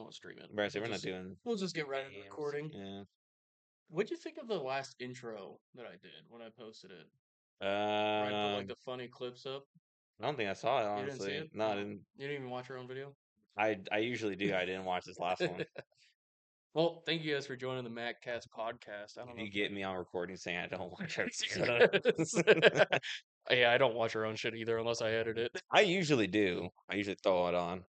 want to stream it. Bryce, we're not doing. We'll just get right into games. recording. Yeah. What'd you think of the last intro that I did when I posted it? Where I put like the funny clips up. I don't think I saw it, You didn't see honestly. it? No, I didn't. You didn't even watch your own video? I usually do. I didn't watch this last one. Well, thank you guys for joining the MattCast podcast. I don't know. You get me on recording saying I don't watch it. Yeah, I don't watch our own shit either unless I edit it. I usually do. I usually throw it on.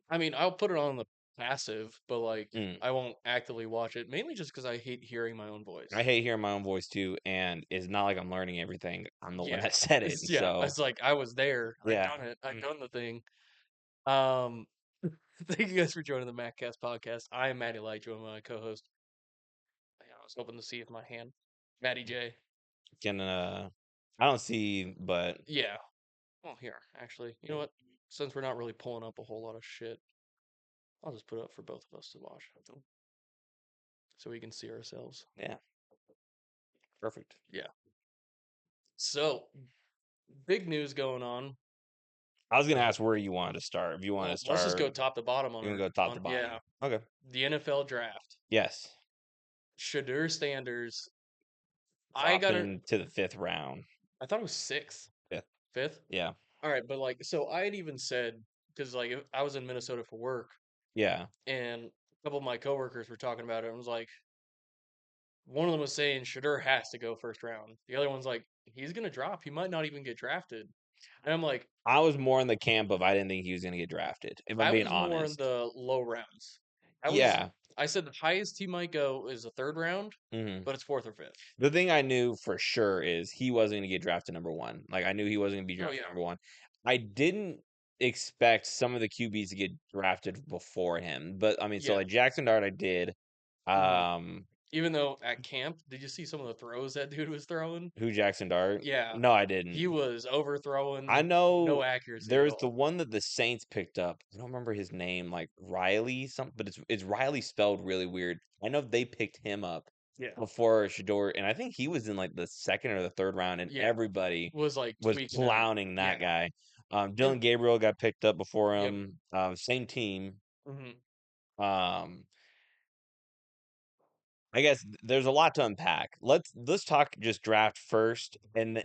I mean, I'll put it on the passive, but like Mm. I won't actively watch it, mainly just because I hate hearing my own voice. I hate hearing my own voice too, and it's not like I'm learning everything. I'm the one Yeah. that said it. Yeah, So it's like I was there. yeah. I've done it. I've done the thing. Um, thank you guys for joining the MattCast podcast. I am Matty Light, joined by my co-host. I was hoping to see if my hand, Matty J. Can I don't see, but Yeah. Well, here actually, you know what? Since we're not really pulling up a whole lot of shit, I'll just put it up for both of us to watch, so we can see ourselves. yeah, perfect. Yeah. So, big news going on. I was gonna ask where you wanted to start. If you want to start, let's just go top to bottom on. You can go top to bottom. Yeah. Okay. The NFL draft. Yes. Shedeur Sanders. I got to the 5th round. I thought it was 6th. 5th. 5th? Yeah. All right, but like, so I had even said, because like I was in Minnesota for work. Yeah. And a couple of my coworkers were talking about it, and was like, one of them was saying Shedeur has to go first round. The other one's like, he's gonna drop. He might not even get drafted. And I'm like, I was more in the camp of I didn't think he was gonna get drafted. If I'm being honest, more in the low rounds. I said the highest he might go is the 3rd round, but it's 4th or 5th. The thing I knew for sure is he wasn't going to get drafted number 1. Like, I knew he wasn't going to be drafted number 1. I didn't expect some of the QBs to get drafted before him. But, I mean, so, like, Jackson Dart, I did. Even though at camp, did you see some of the throws that dude was throwing? Who, Jackson Dart? Yeah. No, I didn't. He was overthrowing. I know no accuracy. There's the one that the Saints picked up. I don't remember his name, like Riley something, but it's Riley spelled really weird. I know they picked him up before Shedeur, and I think he was in like the 2nd or the 3rd round, and everybody was clowning that guy. Dylan Gabriel got picked up before him. Same team. I guess there's a lot to unpack. Let's talk just draft first,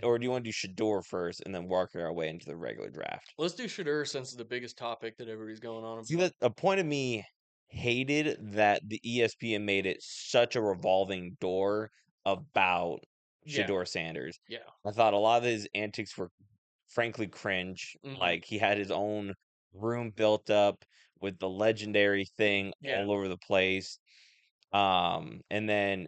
or do you want to do Shedeur first and then work our way into the regular draft? Let's do Shedeur since it's the biggest topic that everybody's going on about. See, a point of me hated that the ESPN made it such a revolving door about Shedeur Sanders. Yeah. I thought a lot of his antics were frankly cringe. Like, he had his own room built up with the legendary thing all over the place. And then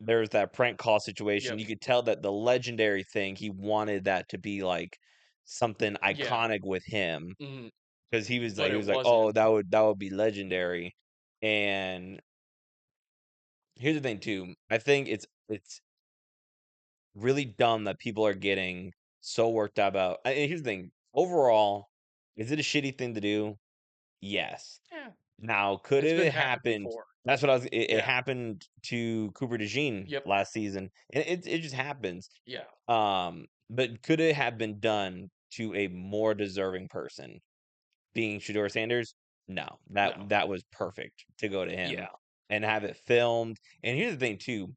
there's that prank call situation. You could tell that the legendary thing, he wanted that to be like something iconic with him. Because he was like, oh, that would be legendary. And here's the thing too. I think it's really dumb that people are getting so worked out about. And here's the thing. Overall, is it a shitty thing to do? Yes. Yeah. Now, could it happen? That's what I was. It happened to Cooper DeJean last season, and it just happens. Yeah. But could it have been done to a more deserving person, being Shedeur Sanders? No, that was perfect to go to him. Yeah. And have it filmed. And here's the thing too.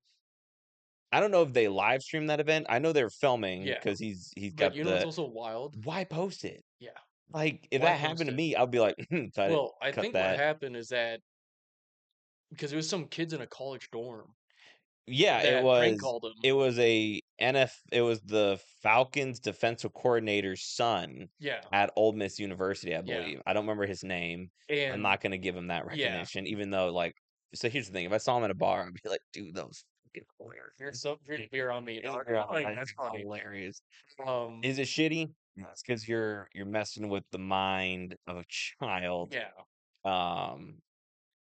I don't know if they live streamed that event. I know they're filming because he's got but you know what's also wild? Why post it? Yeah. Like, if that happened to me, I'd be like, well, I think what happened is that because it was some kids in a college dorm. Yeah, it was it was the Falcons defensive coordinator's son at Ole Miss University, I believe. I don't remember his name. I'm not going to give him that recognition, even though, like, so here's the thing. If I saw him at a bar, I'd be like, dude, those fucking hilarious. Here's some beer on me. That's hilarious. Is it shitty? No, it's because you're messing with the mind of a child. Yeah.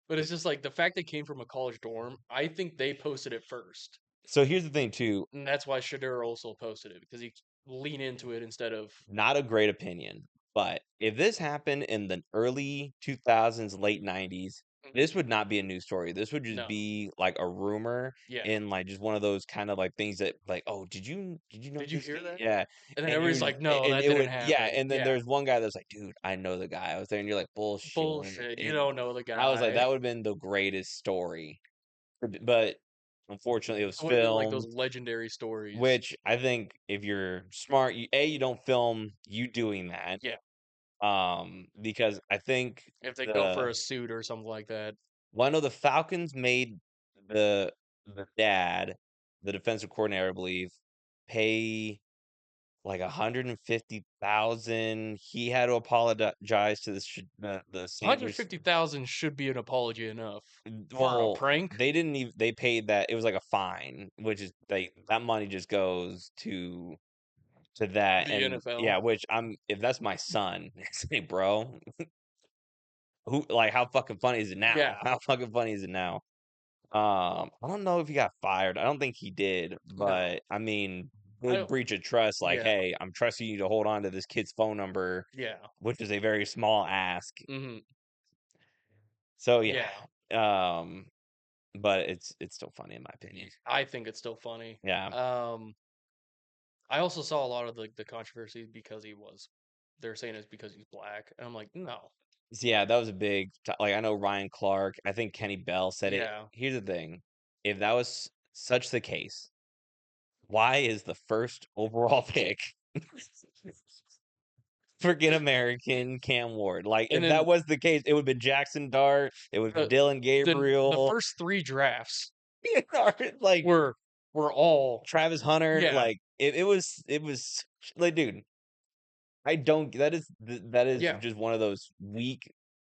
But it's just like the fact they came from a college dorm, I think they posted it first. So here's the thing too. And that's why Shedeur also posted it, because he leaned into it instead of... Not a great opinion, but if this happened in the early 2000s, late 90s, This would not be a news story. This would just No. be like a rumor Yeah. and like just one of those kind of like things that like, oh, did you know Did you this hear guy? that? Yeah. And then And everybody's you like, "No, and that it didn't would yeah, happen." and then Yeah. there's one guy that's like, dude, I know the guy. I was there and you're like, bullshit. Bullshit. You And don't know the I was like, guy. that would have been the greatest story. But unfortunately it was It would have been like filmed, those legendary stories. which I think if you're smart, you don't film you doing that. Yeah. Because I think If they go for the a suit or something like that. well, I know the Falcons made the the dad, the defensive coordinator, I believe, pay like 150,000. He had to apologize to the Sanders. 150,000 should be an apology enough for a Well, prank. they didn't even they paid that. It was like a fine, which is that money just goes to that. The And NFL. yeah, which I'm if that's my son, say, bro, who like how fucking funny is it now? Yeah. How fucking funny is it now? I don't know if he got fired. I don't think he did, No. but I mean, I big don't. breach of trust. Like, Yeah. hey, I'm trusting you to hold on to this kid's phone number, Yeah. which is a very small ask. Hmm. So yeah, Yeah. um, but it's still funny in my opinion. I think it's still funny. Yeah, Um, I also saw a lot of the controversy because he was. They're saying it's because he's black, and I'm like, no. so yeah, that was a big. Like I know Ryan Clark. I think Kenny Bell said it. Yeah. Here's the thing: if that was such the case, why is the first overall pick freaking American Cam Ward? Like, And if that then was the case, it would have been Jackson Dart, it would have the been Dylan the Gabriel, first three drafts like were all Travis Hunter. yeah, Like, it was like, dude, I don't. That is yeah, just one of those weak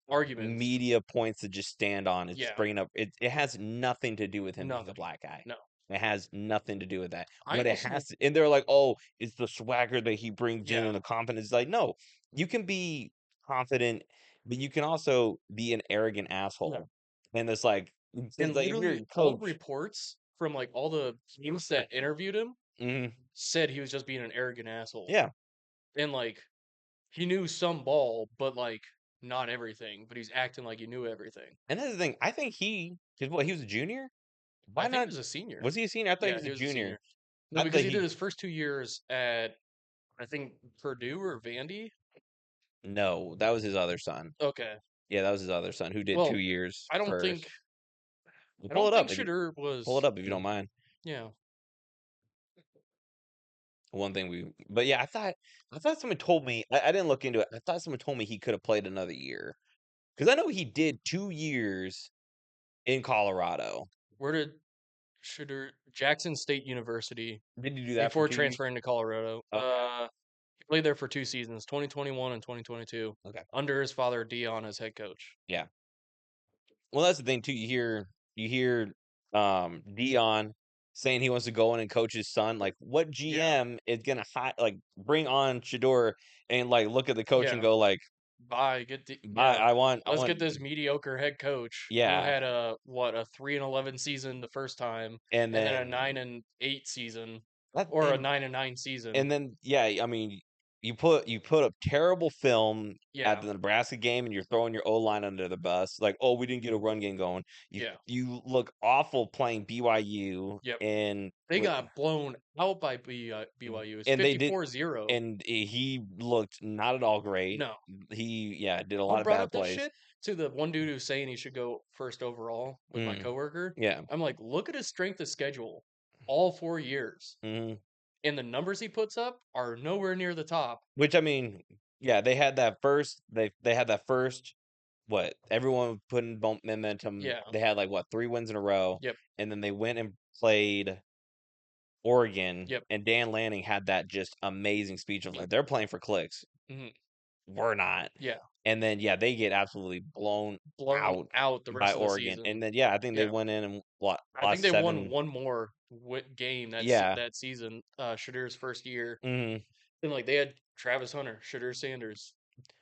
arguments. media points to just stand on. It's just Yeah. bringing up. It has nothing to do with him being a Nothing. black guy. No. It has nothing to do with that. I What it also has to, and they're like, oh, it's the swagger that he brings in yeah. and the confidence. It's like, no, you can be confident, but you can also be an arrogant Yeah. asshole. And it's like, And if you're literally a all the coach, reports from like all the teams that interviewed him mhm, said he was just being an arrogant asshole. yeah. And like he knew some ball, but like not everything. But he's acting like he knew everything. And that's the thing. I think because what he was a junior. I Why think he not? was a senior. Was he a senior? I thought he Yeah, was a he was a junior. senior. No, I because thought he did he. his first 2 years at I think Purdue or Vandy. No, that was his other son. Okay. Yeah, that was his other son who did Well, 2 years I don't think first. Well, I don't think Shadur pull it was up if you don't mind. yeah. One thing but yeah, I thought someone told me. I didn't look into it. I thought someone told me he could have played another year because I know he did 2 years in Colorado. Where did Shadur Jackson State University Did he do that for before 2 years? transferring to Colorado. Okay, He played there for 2 seasons, 2021 and 2022, okay, under his father Dion as head coach. yeah. Well, that's the thing too. You hear Dion saying he wants to go in and coach his son. Like, what Yeah, GM is gonna bring on Shador and like look at the coach and yeah. go like, Bye. Get the I, yeah. I Let's want, get this mediocre head coach who yeah, had a 3-11 season the first time, and and then a then 9-8 season, that or a 9-9 season. and then yeah, I mean, you put up terrible film at Yeah, the Nebraska game, and you're throwing your O line under the bus. Like, oh, we didn't get a run game going. You yeah, you look awful playing BYU, yep. and They got blown out by BYU. It's they did, 54-0. and he looked not at all great. No. He did a I lot of brought bad up that plays. shit to the one dude who's saying he should go first overall with my Mm, coworker. yeah. I'm like, look at his strength of schedule all 4 years. Hmm. And the numbers he puts up are nowhere near the top. Which I mean, yeah, they had that first. They had that first. What everyone put in momentum. Yeah. They had like what 3 wins in a row, Yep. and then they went and played Oregon, Yep. and Dan Lanning had that just amazing speech of like they're playing for clicks. Hmm. We're not. Yeah. And then yeah, they get absolutely blown Blown out out the by rest of the Oregon. season. And then yeah, I think they Yeah. went in and I think lost they won 7. one more game Yeah. that season, Shadur's first year. Hmm. And like they had Travis Hunter, Shadur Sanders,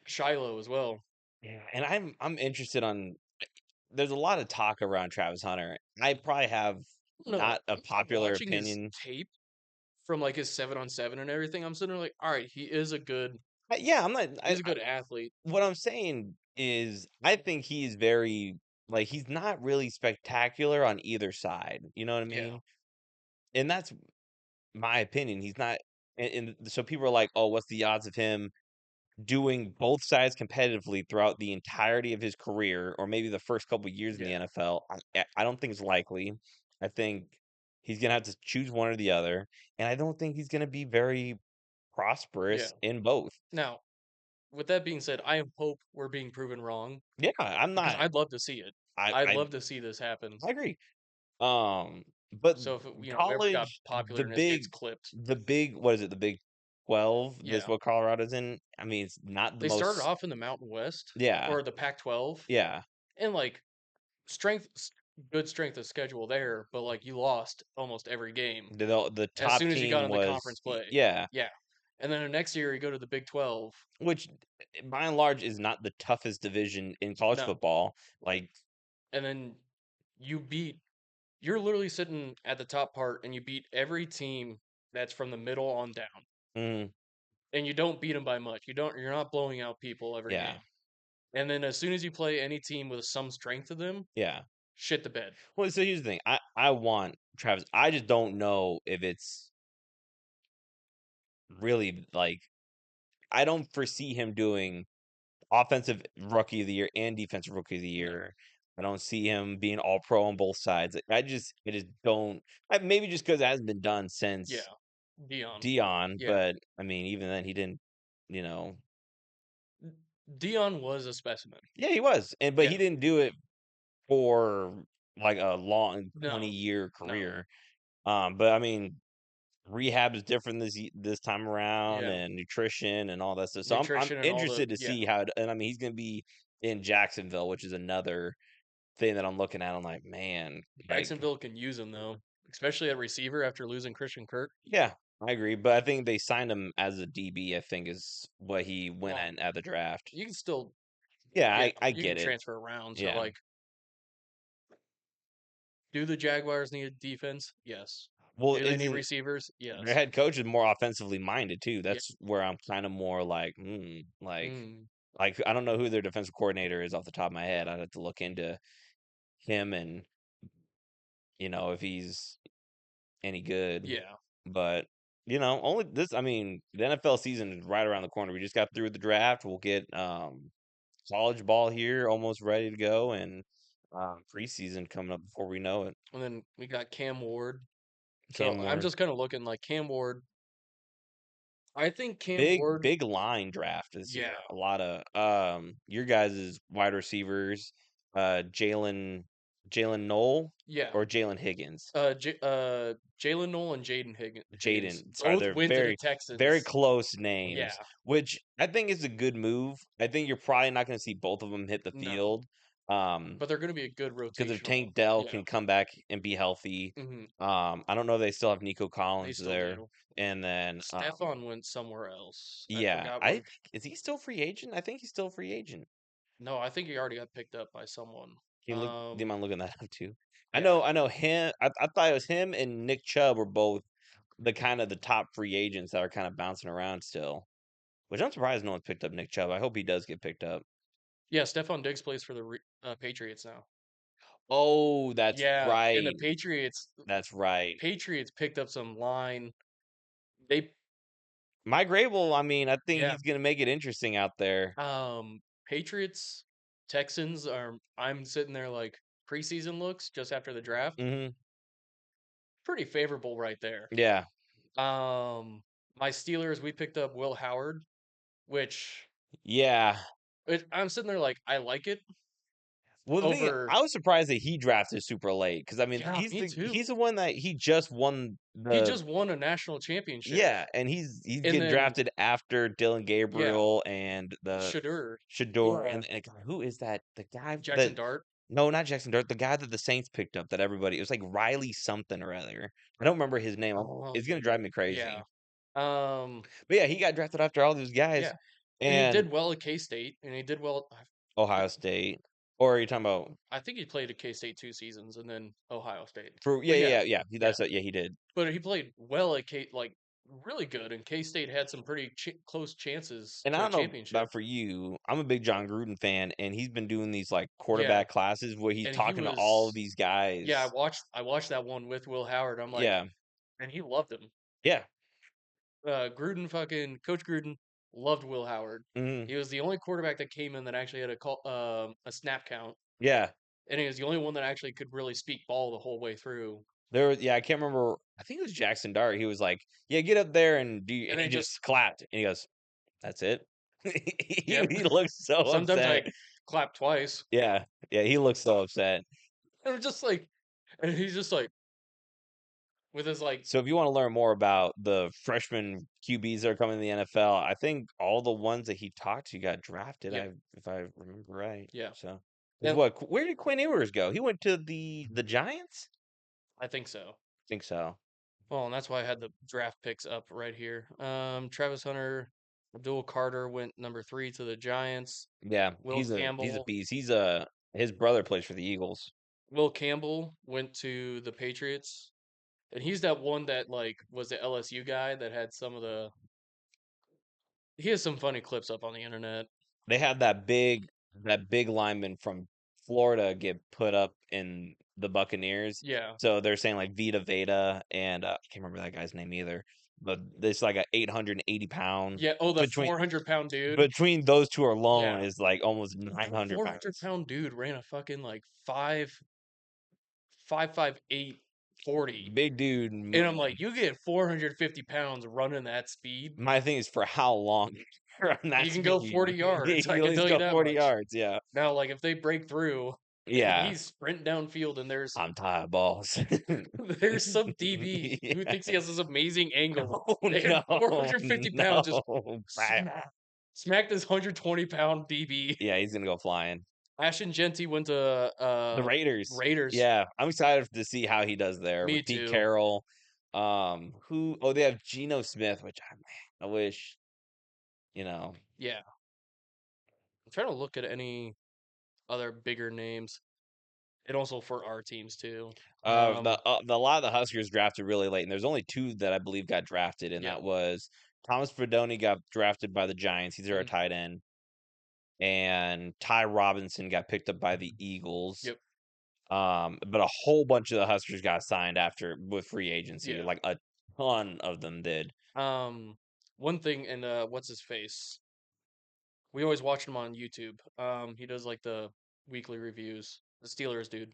Shiloh as well. Yeah. And I'm interested on. There's a lot of talk around Travis Hunter. I probably have No, not a I'm just popular watching his opinion. tape from like his 7-on-7 and everything. I'm sitting there like, all right, Yeah, I'm not. he's a good athlete. What I'm saying is, I think he's very. like he's not really spectacular on either side. You know what I Yeah. mean? And that's my opinion. He's not, and so people are like, "Oh, what's the odds of him doing both sides competitively throughout the entirety of his career, or maybe the first couple years in the Yeah. NFL?" I don't think it's likely. I think he's gonna have to choose one or the other, and I don't think he's gonna be very Yeah. prosperous in both. Now, with that being said, I hope we're being proven wrong Yeah, I'm because not. I'd love to see it. I I'd I love to see this happen. I agree. But So if it, ever got college, popular and it gets clipped. the big, what is it? The Big 12. This Yeah. what Colorado's in. I mean, it's not the They started most. off in the Mountain West Yeah, or the Pac-12 yeah. and like strength s- good strength of schedule there, but like you lost almost every game The as top soon as you got team in the was conference play. yeah, Yeah. And then the next year you go to the Big 12. which by and large is not the toughest division in college No. football. Like, And then you beat you're literally sitting at the top part and you beat every team that's from the middle on down. mm, And you don't beat them by much. You're not blowing out people every yeah, game. And then as soon as you play any team with some strength to them, yeah. shit the bed. Well, so here's the thing. I want Travis. I just don't know if it's really like. I don't foresee him doing offensive rookie of the year and defensive rookie of the No. year. I don't see him being all pro on both sides. I just don't. Maybe just because it hasn't been done since Yeah. Dion. Dion, Yeah. but I mean, even then, he didn't. You know, Dion was a specimen. yeah, he was, but Yeah. he didn't do it for like a long No. 20-year No. career. But I mean, rehab is different this time around, Yeah. and nutrition and all that stuff. So I'm Nutrition and all the interested to yeah. see how. And I mean, he's going to be in Jacksonville, which is another thing that I'm looking at. I'm like, man, like, Jacksonville can use him though, especially at receiver after losing Christian Kirk. yeah, I agree. But I think they signed him as a DB. I think is what he went Well, at the draft. you can still Yeah, yeah, I you can get it. transfer around. So Yeah. like, do the Jaguars need a defense? Yes. Well, Do they need isn't receivers? their Yes. head coach is more offensively minded too? Yeah. That's where I'm kind of more like, Mm, like I don't know who their defensive coordinator is off the top of my head. I'd have to look into him and if he's any good. yeah. But only this. I mean, the NFL season is right around the corner. We just got through with the draft. We'll get college ball here almost ready to go, and preseason coming up before we know it. And then we got Cam Ward. So Cam I'm Ward, just kind of looking like Cam Ward. I think Cam big Ward. big line draft this year. Yeah. A lot of your guys' wide receivers, Jalen Knoll Yeah. or Jalen Higgins. Jalen Noel and Higgins Jaden. Sorry, both they're went to the very Texans. close Yeah. names, which I think is a good move. I think you're probably not going to see both of them hit the No. field, um, But they're going to be a good because if rotational. Tank Dell Yeah. can come back and be healthy, Hmm. I don't know if they still have Nico They Collins still there, do. and then Stefan went somewhere else. I yeah, forgot I where. think is he still free agent? I think he's still free agent. No, I think he already got picked up by someone. Can you look? Do you mind looking that up too? Yeah. I know him. I thought it was him and Nick Chubb were both the top free agents that are kind of bouncing around still. Which I'm surprised no one's picked up Nick Chubb. I hope he does get picked up. Yeah, Stefan Diggs plays for the Patriots now. Oh, that's Yeah, and the right. Patriots That's right. Patriots picked up some line. They Mike Grable, I mean, I think yeah, he's gonna make it interesting out there. Patriots Texans are I'm sitting there like preseason looks just after the draft. Hmm. Pretty favorable right there. Yeah. My Steelers we picked up Will Howard, which Yeah. I'm sitting there like I like it Well, the thing over I was surprised that he drafted super late because I mean yeah, me too. he's the one that he just won He the just won a national championship. yeah, and he's And getting then drafted after Dylan yeah, Gabriel and the Shadur, Shador and God, who is that? The guy that Jackson Dart. no, not Jackson Dart. The guy that the Saints picked up that everybody it was like Riley something or other. I don't remember his name. It's gonna drive me Yeah. crazy. Um, But yeah, he got drafted after all these guys yeah. And he and did well at K-State, and he did well. Ohio State. Or are you talking about I think he played at K-State 2 seasons, and then Ohio State. for But yeah. yeah, He that's yeah, he did. but he played well at K. Like really good, and K-State had some pretty close chances And I to a don't know championship. about for you, I'm a big John Gruden fan, and he's been doing these like Yeah, quarterback classes where he's and he talking to all of was these yeah, guys. I watched that one with Will Howard. I'm like, Yeah, and he loved him. yeah, Gruden fucking Coach Gruden loved Will Howard. hmm, He was the only quarterback that came in that actually had a snap count, yeah. and he was the only one that actually could really speak ball the whole way through. There was, yeah, I can't remember. I think it was Jackson Dart. He was like, "Yeah, get up there and do," And and he then just just clapped, and he goes, "That's it." yep. He looks so Sometimes I upset. clap twice. Yeah, yeah, he looks so upset. And I'm just like, and he's just like with his like, So if you want to learn more about the freshman QBs that are coming to the NFL, I think all the ones that he talked to got drafted. yeah, If I remember right. yeah. So is And what? Where did Quinn Ewers go? He went to the Giants. I think so. I think so. Well, and that's why I had the draft picks up right here. Travis Hunter, Abdul Carter went number 3 to the Giants. Yeah, Will he's a Campbell, beast. He's a his brother plays for the Eagles. Will Campbell went to the Patriots, and he's that one that like was the LSU guy that had some of the. He has some funny clips up on the internet. They had that big lineman from Florida get put up in the Buccaneers. Yeah, So they're saying like Vita Veda and I can't remember that guy's name either. But it's like a 880 pound yeah. Oh, the between 400-pound dude. between those two alone Yeah, is like almost that 900 400 pounds. pound dude ran a fucking like 5.58 40. Big dude. And I'm like, you get 450 pounds running that speed, My thing is for how long on that you can go speed. 40 yards. You I can at can least tell you go that 40 much. yards. Yeah. Now, like if they break through and Yeah. he's sprinting downfield and there's I'm tired, boss. there's some DB who Yeah. thinks he has this amazing angle Oh and no, 450 pounds just no. smacked this 120-pound DB. Yeah, he's gonna go flying. Ashton Genty went to The Raiders. Raiders. Yeah, I'm excited to see how he does there Me with Pete too. Carroll. Who? Oh, they have Geno Smith, which I wish, you know. Yeah. I'm trying to look at any other bigger names. And also for our teams too. A lot of the Huskers drafted really late, and there's only two that I believe got drafted, and Yeah. that was Thomas Fredoni got drafted by the Giants. He's our Mhm. tight end, and Ty Robinson got picked up by the Eagles. Yep. But a whole bunch of the Huskers got signed after with free agency. Yeah. Like a ton of them did. Um, One thing, and what's his face? We always watch him on YouTube. He does like the weekly reviews. The Steelers dude,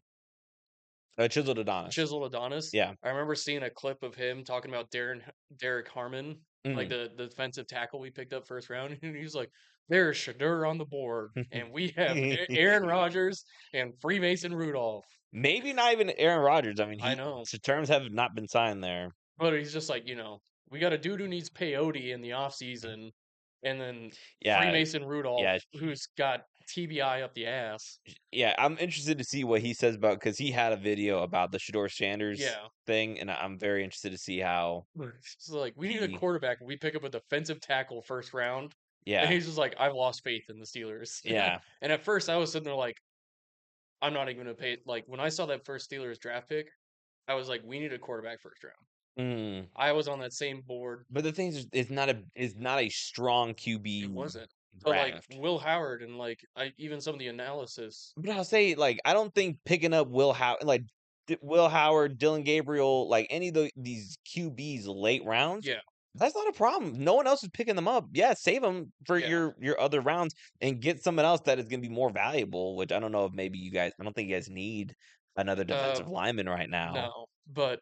Chiseled Adonis. Chisel Adonis. Yeah. I remember seeing a clip of him talking about Derek Harmon, like Mhm. the defensive tackle we picked up first round, and he's like, "There's Shadur on the board, and we have Aaron Rodgers and Freemason Rudolph." Maybe not even Aaron Rodgers. I mean, I know, the terms have not been signed there. but he's just like, we got a dude who needs peyote in the off season, and then Yeah, Freemason Rudolph yeah, who's got TBI up the ass. yeah. I'm interested to see what he says about because he had a video about the Shador Sanders Yeah. thing, and I'm very interested to see how So like we need a he. quarterback. We pick up a defensive tackle first round, and Yeah, he's just like, I've lost faith in the Steelers. yeah. And at first, I was sitting there like, I'm not even gonna pay. Like when I saw that first Steelers draft pick, I was like, we need a quarterback first round. Mm. I was on that same board. But the thing is, it's not a strong It QB wasn't, but like draft. Will Howard and like I even some of the analysis. But I'll say, like, I don't think picking up Will Howard, Dylan Gabriel, like any of these QBs late rounds, Yeah, that's not a problem. No one else is picking them up. Yeah, save them for yeah. your other rounds and get someone else that is going to be more valuable. Which I don't know if maybe you guys. I don't think you guys need another Uh, defensive lineman right now. no, but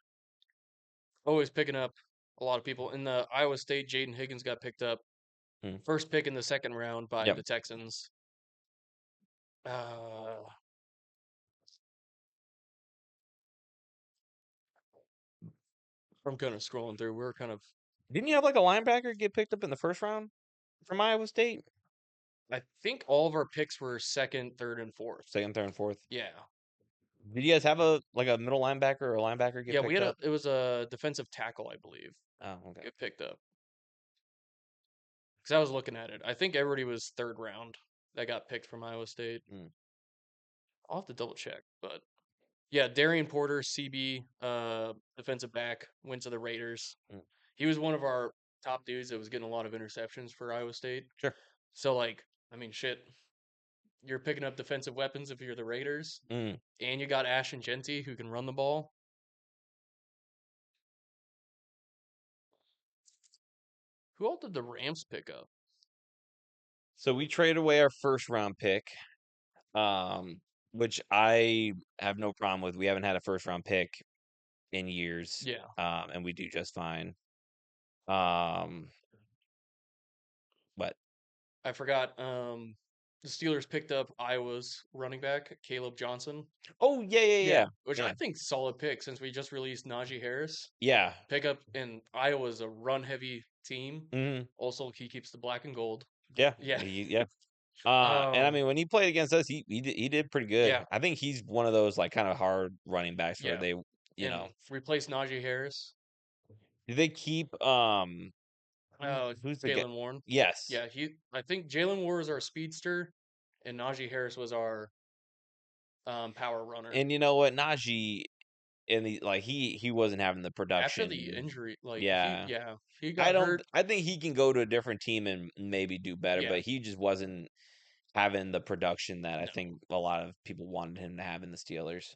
always picking up a lot of people in the Iowa State. Jaden Higgins got picked up Mm, first pick in the second round by yep. the Texans. Uh, I'm kind of scrolling through. We're kind of, Didn't you have like a linebacker get picked up in the first round from Iowa State? I think all of our picks were second, third, and fourth. Second, third, and fourth. Yeah. Did you guys have a middle linebacker or a linebacker get Yeah, we picked had up? it was a defensive tackle, I believe, Oh, okay. get picked up. Because I was looking at it. I think everybody was third round that got picked from Iowa State. Mm, I'll have to double check. But yeah, Darian Porter, CB, defensive back, went to the Raiders. mm. he was one of our top dudes that was getting a lot of interceptions for Iowa State. Sure. So like, I mean, shit, you're picking up defensive weapons if you're the Raiders, Mm. and you got Ash and Genty who can run the ball. Who all did the Rams pick up? So we traded away our first round pick, which I have no problem with. We haven't had a first round pick in years, Yeah, and we do just fine. Um, but I forgot. The Steelers picked up Iowa's running back Caleb Johnson. oh yeah, yeah, Yeah, yeah, which I yeah, think solid pick since we just released Najee Harris. yeah. Pick up in Iowa's a run heavy team. Hmm. Also, he keeps the black and gold. Yeah, Yeah. yeah. And I Um. mean, when he played against us, he did pretty good. Yeah. I think he's one of those like kind of hard running backs where Yeah. they, And replace Najee Harris. do they keep who's the guy? Jalen Warren. Yes, Yeah. I think Jalen Warren was our speedster, and Najee Harris was our power runner. and you know what, Najee and the like he wasn't having the After the production. injury, like Yeah, he got hurt. I think he can go to a different team and maybe do better, Yeah. but he just wasn't having the production that I No. think a lot of people wanted him to have in the Steelers.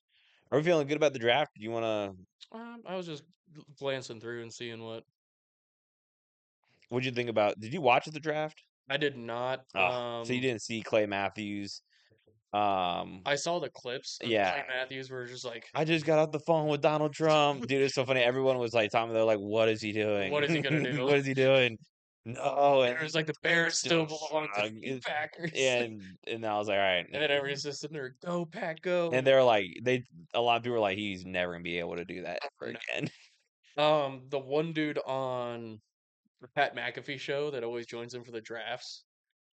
Are we feeling good about the draft? Do you want to? I was just glancing through and seeing what What'd you think about? Did you watch the draft? I did not. Oh, so you didn't see Clay Matthews? I saw the clips of Yeah, Clay Matthews where it's just like, I just got off the phone with Donald Trump, dude. It's so funny. Everyone was like, talking. They're like, "What is he what is he gonna doing? do? What is he doing?" No, And it was like the Bears still belong to the Packers. and I was like, "All right." And then everybody's just sitting there, go Pack, go. And they're like, a lot of people were like, "He's never gonna be able to do that ever again." The one dude on the Pat McAfee show that always joins him for the drafts.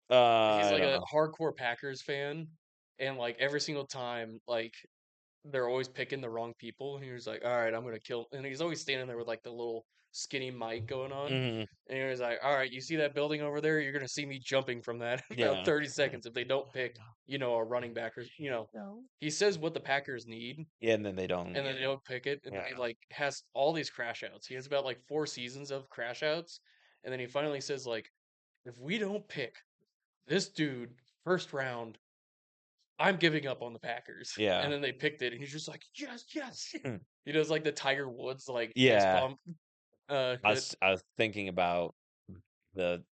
He's I like don't a know. hardcore Packers fan, and like every single time, like they're always picking the wrong people. And he was like, "All right, I'm gonna kill." And he's always standing there with like the little skinny mic going on. Hmm. And he was like, "All right, you see that building over there? You're gonna see me jumping from that in about Yeah, 30 seconds if they don't pick, a running back or no. He says what the Packers need, Yeah, and then they don't. and then they don't pick it, and then he Yeah, like has all these crash outs. He has about like 4 seasons of crash outs, and then he finally says like, "If we don't pick this dude first round, I'm giving up on the Packers." And yeah, then they picked it, and he's just like, "Yes, yes." Hmm. He does like the Tiger Woods like fist Yeah. bump hit. I was thinking about the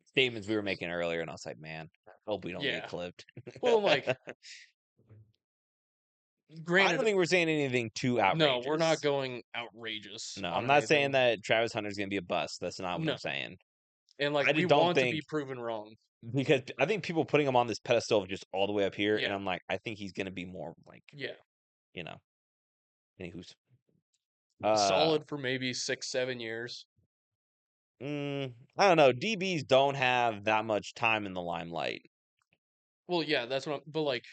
statements we were making earlier, and I was like, man, I hope we don't get Yeah. clipped. Well, like, I don't granted, think we're saying anything too no, we're not outrageous. going outrageous No, I'm on not saying anything. that Travis Hunter's gonna be a bust. That's not what No. I'm saying. And like I we just don't want to think be proven wrong. because I think people putting him on this pedestal of just all the way up here, and Yeah. I'm like, I think he's gonna be more like, Yeah. you know, anywho's. Uh, Solid for maybe 6, 7 years. I don't know. DBs don't have that much time in the limelight. Well, yeah, that's what but like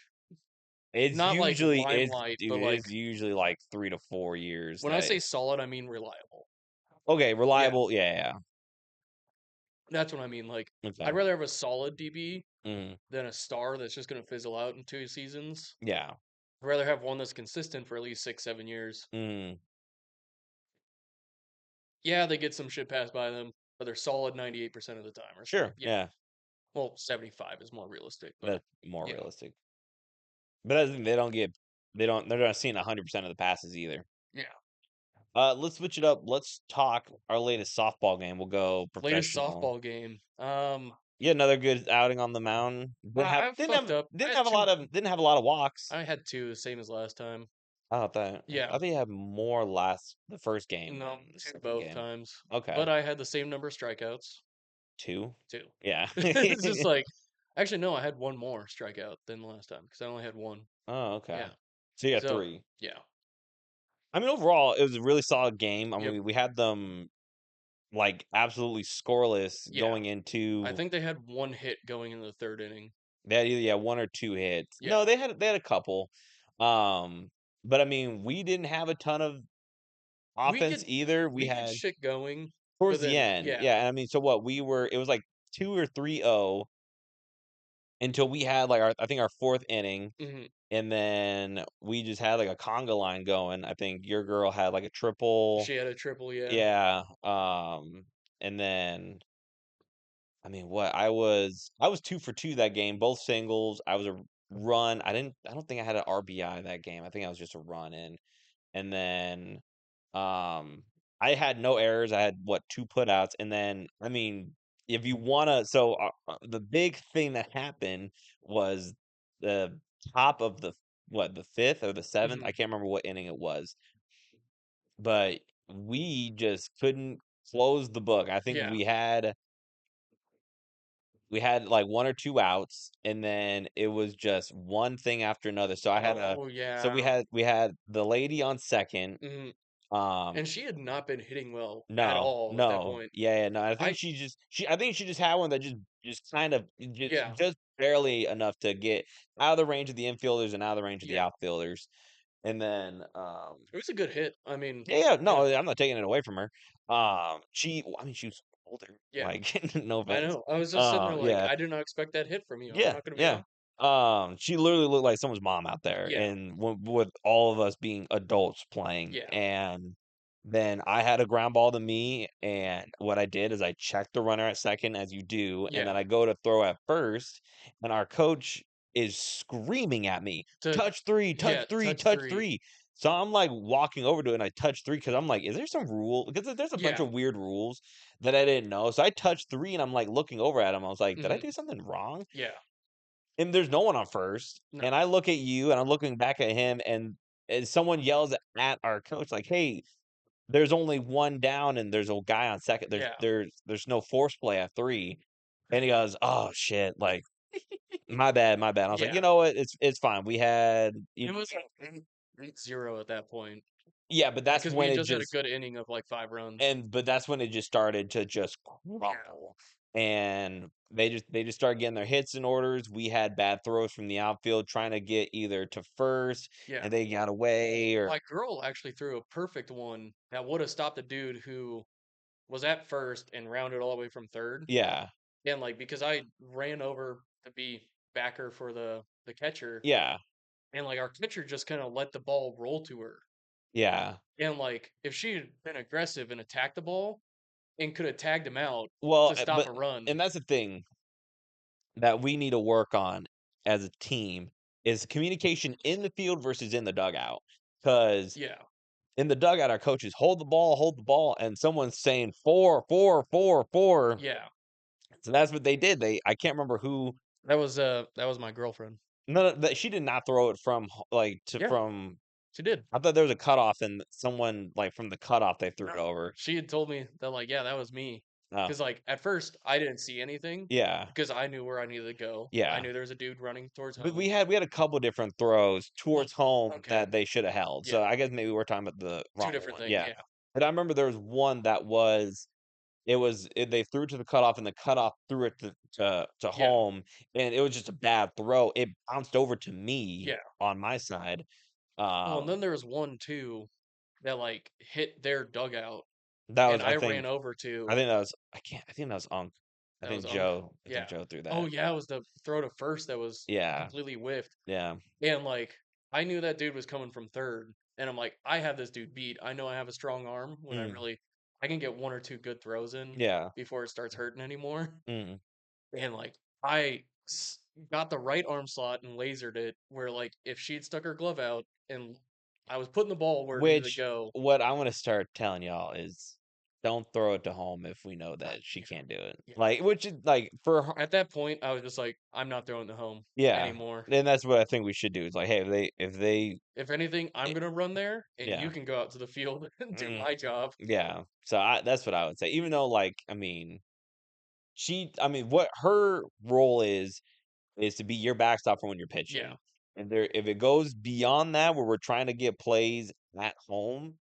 It's not like usually it's limelight, but dude, like it's usually like 3 to 4 years when I that say solid, I mean reliable. okay, Yeah. reliable, yeah, That's what I mean. Like yeah. I'd Okay. rather have a solid DB Mhm. than a star that's just gonna fizzle out in 2 seasons. Yeah. I'd rather have one that's consistent for at least 6, 7 years. Mm. Yeah, they get some shit passed by them, but they're solid 98% of the time or something. Sure. Yeah. Yeah. Well, 75 is more realistic, but That's more you know, realistic. But that doesn't mean they don't get they're not seeing 100% of the passes either. yeah. Let's switch it up. Let's talk our latest softball game. We'll go Latest professional. softball game. Yeah, another good outing on the mound. I fucked up. I Didn't had have a two. lot of walks. I had two, the same as last time. I Yeah. thought you had more last the first game No, than the two second both game. times. Okay. But I had the same number of strikeouts. Two? Two. Yeah. It's just like, actually, no, I had one more strikeout than last time because I only had one. Oh, okay. Yeah. So you got So, three. yeah. I mean, overall, it was a really solid game. I Yep. mean, we had them like absolutely scoreless Yeah. going I into think they had one hit going in the third inning. they had either one or two hits. Yeah. No, they had a couple. Um, but I mean, we didn't have a ton of We offense could either. We we get had shit going, towards but the then end. yeah. Yeah, and I mean, so what we were it was like 2 or 3-0 until we had like our I think our fourth inning. Mhm. and then we just had, like, a conga line going. I think your girl had, like, a triple. She had a triple, yeah. Yeah, and then I mean, what I was 2 for 2 that game, both singles. I was a run. I don't think I had an RBI that game. I think I was just a run in. And then I had no errors. I had what 2 putouts, and then I mean, if you wanna so the big thing that happened was the top of the what, the 5th or the 7th? I Mhm. can't remember what inning it was, but we just couldn't close the book. I think Yeah. we had like 1 or 2 outs, and then it was just one thing after another. Oh, So yeah. we had the lady on second. Mhm. Um, And she had not been hitting well at no, all at that no, point. yeah, yeah, no. I I think she just had one that just kind of Yeah, just barely enough to get out of the range of the infielders and out of the range of the yeah. outfielders, and then It was a good hit. I mean, yeah, yeah, yeah, no, I'm not taking it away from her. I mean, she was older, yeah. like no I offense. know. I was just sitting there like, Yeah, I did not expect that hit from you. I'm yeah, not gonna be yeah. honest. She literally looked like someone's mom out there, Yeah, and with all of us being adults playing, yeah, and then I had a ground ball to me, and what I did is I checked the runner at second, as you do, and yeah. then I go to throw at first, and our coach is screaming at me, To "Touch three, touch Yeah, three, touch touch 3. three." So I'm like walking over to it, and I touch three because I'm like, "Is there some rule?" Because there's a bunch Yeah. of weird rules that I didn't know. So I touched three, and I'm like looking over at him. I was like, "Did I Mhm. do something wrong?" Yeah. And there's no one on first, No. and I look at you, and I'm looking back at him, and someone yells at our coach like, "Hey, there's only 1 down, and there's a guy on second. Yeah. There's no force play at 3." And he goes, "Oh, shit, like, my bad, my bad." I was like, Yeah. "You know what? It's fine. We had It you." was 8-0 at that point Yeah, but that's because we when had it just had a just good inning of, like, 5 runs. but that's when it just started to just Yeah. crumble, and they just started getting their hits and orders. We had bad throws from the outfield trying to get either to first, Yeah. and they got away, or My girl actually threw a perfect one that woulda stopped a dude who was at first and rounded all the way from third. yeah, And, like, because I ran over to be backer for the catcher, yeah, and, like, our catcher just kinda let the ball roll to her. yeah. And, like, if she had been aggressive and attacked the ball and coulda tagged him out Well, to stop but a run. and that's the thing that we need to work on as a team is communication in the field versus in the dugout. Because Yeah. in the dugout, our coaches hold the ball, and someone's saying 4, 4, 4, 4. Yeah. So that's what they did. They I can't remember who. That was my girlfriend. No, no, that she did not throw it from like to Yeah, from. she did. I thought there was a cutoff, and someone like from the cutoff they threw it No. over. She had told me that, like, yeah, that was me. Oh, Because like, at first, I didn't see anything yeah, because I knew where I needed to go. I yeah. knew there was a dude running towards But home. we had a couple different throws Well, towards home okay. that they should have held. So Yeah. I guess maybe we're talking about the 2 wrong different one. things, Yeah. yeah. But I remember there was one that they threw it to the cutoff, and the cutoff threw it to Yeah. home, and it was just a bad throw. It bounced over to me Yeah. on my side. Well, and then Um, there was one too that, like, hit their dugout, that and was I ran over I to think that was I think that was Unc. that was Unc. I think Yeah. Joe threw Oh, that. yeah, it was the throw to first that was Yeah. completely whiffed. Yeah. And, like, I knew that dude was coming from third, and I'm like, "I have this dude beat. I know I have a strong arm when Mm, I can get 1 or 2 good throws in yeah. before it starts hurting anymore." Mm. And, like, I got the right arm slot and lasered it where, like, if she'd stuck her glove out and I was putting the ball where it needed to Which go. what I wanna start telling y'all is don't throw it to home if we know uh, that she yeah, can't do it. yeah. Like, which is like for her. At that point, I was just like, "I'm not throwing the home Yeah, anymore. and that's what I think we should do. It's like, hey, if they If anything, I'm eh, gonna run there, and you yeah, can go out to the field and do mm, my job." yeah. So that's what I would say. Even though, like, I mean, what her role is to be your backstop for when you're Yeah, pitching. And there, if it goes beyond that, where we're trying to get plays at home,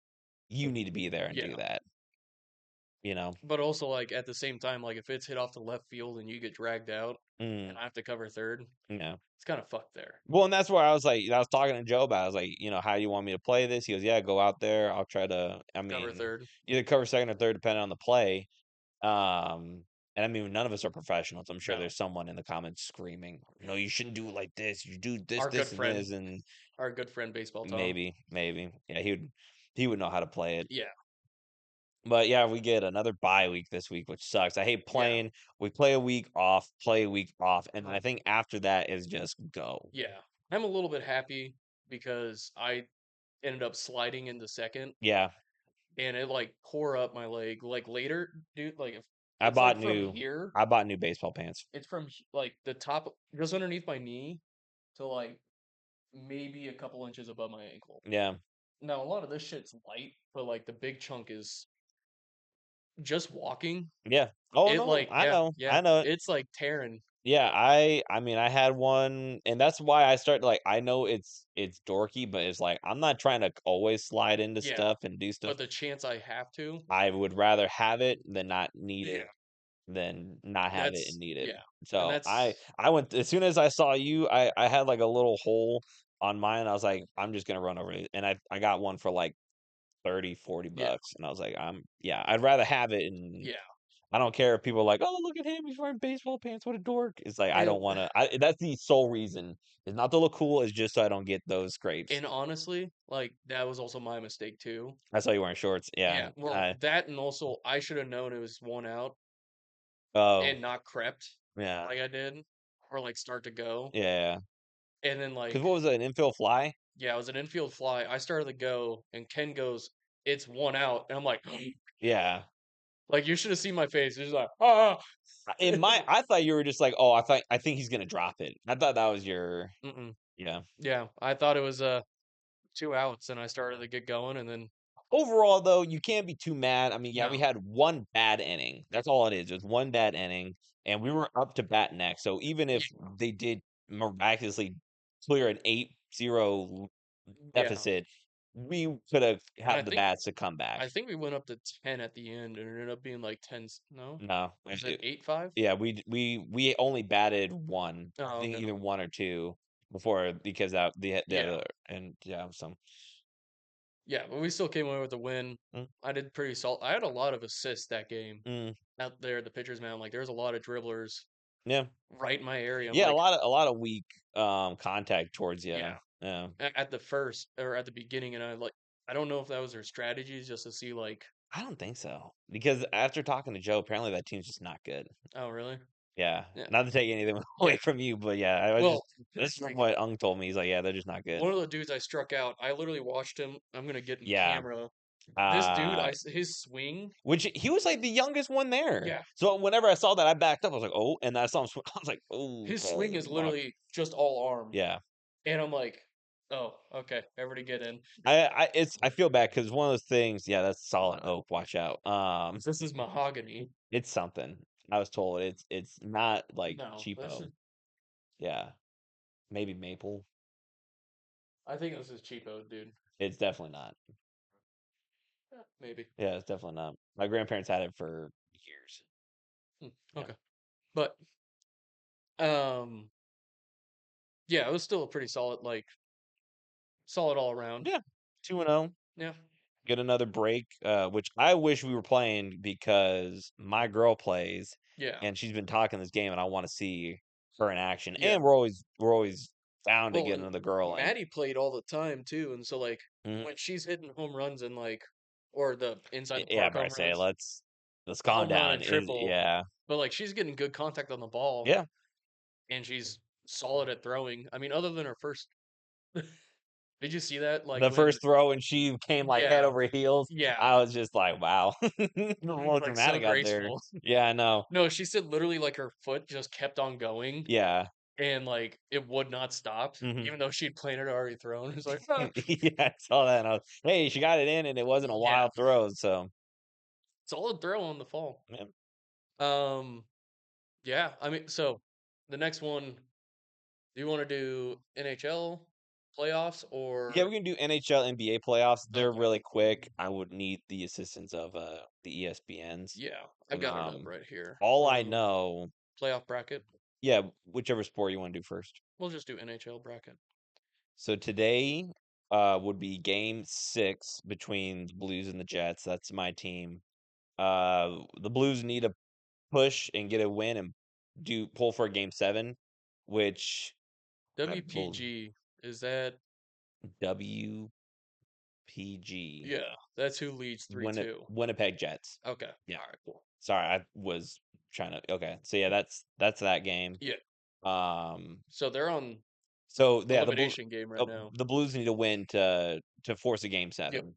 you need to be there and yeah. do that. You know. But also, like, at the same time, like, if it's hit off the left field and you get dragged out and Mm, I have to cover third, yeah. it's kinda fucked there. Well, and that's where I was like I was talking to Joe about it. I was like, "How do you want me to play this?" He goes, "Yeah, go out there. I'll try to Cover third. either cover second or third depending on the play." Um, And I mean, none of us are professionals. I'm sure No, there's someone in the comments screaming, "No, you shouldn't do it like this. You do this, our good this, and friend, this." And our good friend Baseball Tom. maybe, yeah, he would know how to play it. Yeah, But yeah, we get another bye week this week, which sucks. I hate yeah, playing. We play a week off, play a week off, and I think after that is just go. yeah. I'm a little bit happy because I ended up sliding into second, Yeah, and it like tore up my leg. Like later, dude, like if I it's bought like from new. here, I bought new baseball pants. it's from like the top, just underneath my knee to like maybe a couple inches above my ankle. Yeah, Now a lot of this shit's light, but like the big chunk is just walking. yeah. Oh It no, like I know, yeah, I know. it's like tearing. Yeah, I mean, I had one, and that's why I started like I know it's dorky, but it's like I'm not trying to always slide into Yeah, stuff and do stuff. but the chance I have to, I would rather have it than not need yeah, it than not have it and that's need it. yeah, and So that's I went as soon as I saw you, I had like a little hole on mine. I was like, I'm just gonna run over it, and I got one for like 30, 40 yeah, bucks, and I was like, yeah, I'd rather have it and yeah, I don't care if people are like, "Oh, look at him, he's wearing baseball pants, what a dork." It's like, I and don't wanna that's the sole reason. It's not to look cool, it's just so I don't get those scrapes. and honestly, like that was also my mistake too. I saw you wearing shorts, yeah, Yeah, well, that and also I should have known it was one out oh, and not crept yeah, like I did, or like start to go, yeah. and then Because like what was it, an infield fly? yeah, it was an infield fly. I started to go, and Ken goes, "It's one out," and I'm like, Yeah. like you should have seen my face. It's like, ah. I thought you were just like, "Oh, I think he's gonna drop it." I thought that was your Mm-mm. yeah. Yeah, I thought it was two outs, and I started to get going, and then Overall, though, you can't be too mad. I mean, yeah, we no, had one bad inning. That's all it is. It was one bad inning, and we were up to bat next. So even if yeah, they did miraculously clear an 8-0 yeah. deficit, we could have And had the bats to come back. I think we went up to 10 at the end, and it ended up being like 10. No, No, was it 8-5? yeah, we only batted one. I Oh, think okay. either one or two before because that the Yeah, other and yeah, so yeah, but we still came away with a win. mm, I did pretty solid. I had a lot of assists that game mm, out there at the pitcher's mound. Like, there's a lot of dribblers yeah. right in my area. I'm Yeah, like, a lot of weak contact towards you. yeah, Yeah. at the first or at the beginning, and I don't know if that was their strategies just to see like, I don't think so. Because after talking to Joe, apparently that team's just not good. oh really? Yeah. Yeah, Not to take anything away yeah. from you, but yeah, I was Well, just that's from like what Ung told me. He's like, yeah, they're just not good. one of the dudes I struck out, I literally watched him. I'm gonna get in Yeah. camera. This dude, Uh his swing, which he was like the youngest one there. yeah, So whenever I saw that, I backed up. I was like, oh, and then I saw him. I was like, oh, his okay, swing is fuck. literally just all arm, Yeah. and I'm like, oh, okay, everybody get in. I feel bad because one of those things. Yeah, that's solid oak. Watch out. This is mahogany. It's something. I was told it's not like No, this cheapo. is. Yeah, maybe maple. I think this is cheapo, dude. It's definitely not. Maybe. Yeah, it's definitely not. My grandparents had it for years. Hmm, Yeah. okay, but um, yeah, it was still a pretty solid, like solid all around. Yeah. 2-0. Yeah, Get another break, which I wish we were playing because my girl plays yeah, and she's been talking this game and I want to see her in action. yeah. And we're always down to Well, get and another girl in. Maddie played all the time too, and so like Mhm. when she's hitting home runs and like or the inside the Yeah, park but I home say runs, let's calm home run down. and Is triple, yeah. but like she's getting good contact on the ball Yeah. and she's solid at throwing. I mean, other than her first, did you see that? Like The when, first throw and she came like head yeah, over heels. yeah, I was just like, wow. A little like so dramatic out there. graceful. Yeah, I know. No, she said literally like her foot just kept on going Yeah. and like it would not stop, Mhm. even though she'd planted already thrown. It's like, ah. Yeah, I saw that and I was, hey, she got it in and it wasn't a Yeah, wild throw, so solid throw on the fall. yeah. Um, yeah, I mean, so the next one, do you want to do NHL playoffs Yeah, we're or gonna do NHL, NBA playoffs. They're okay? really quick. I would need the assistance of the ESPNs. Yeah, I got it up Um, right here. all I know, Playoff bracket. yeah, whichever sport you want to do first. We'll just do NHL bracket. So today would be game 6 between the Blues and the Jets. That's my team. The Blues need a push and get a win and do pull for a game 7, which I bel WPG, is that WPG, yeah, that's who leads 3-2. Winnipeg Jets. Okay. Yeah. All right, cool. Sorry, I was trying to okay. So yeah, that's that game. Yeah. Um So they're on so yeah, elimination game right now. the Blues need to win to force a game Yep. 7.